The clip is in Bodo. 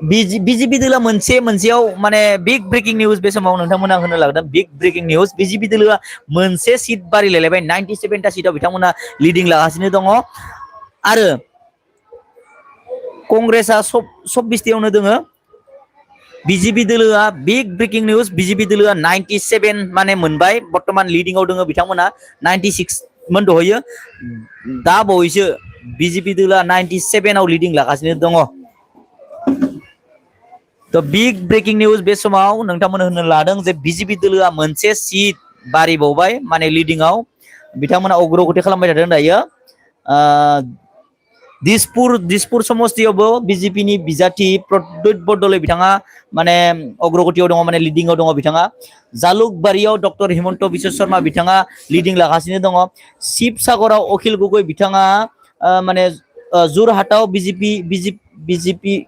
बिजेपि दोला मोनसेयाव माने बिग ब्रेकिं निउज बे समाव नोंथांमोना होनो लागदों बिग ब्रेकिं निउज बिजेपि दोलोआ मोनसे सिट बारिलायलायबाय 97टा सिटआव बिथांमोना लिडिं लागासिनो दङ आरो कंग्रेसआ 26टायावनो दोङो बिजेपि दोलोआ बिग ब्रेकिं निउज बिजेपि दोलोआ 97 माने मोनबाय बर्तमान लिडिंआव दोङो बिथांमोना 96 मोन दहयो दा बावैसो बिजेपि दोलोआ 97 आव लिडिं लागासिनो दङ तो बिग ब्रेकिं निउज बे समाव नोंथांमोन होनो लादों जे बिजेपि दोलोआ मोनसे सिट बारिबावबाय माने लिडिंआव बिथांमोना अग्रगति खालामबाय थादों दायो दिसपुर समस्तियावबो बिजेपिनि बिजाथि प्रद्युत बरदलै बिथाङा माने अग्रगतियाव दङ माने लिडिंआव दङ बिथाङा जालुकबारियाव डक्टर हिमन्त बिश्व शर्मा बिथाङा लिडिं लागासिनो दङ शिबसागराव अखिल गगৈ बिथाङा माने जरहाटआव बिजेपि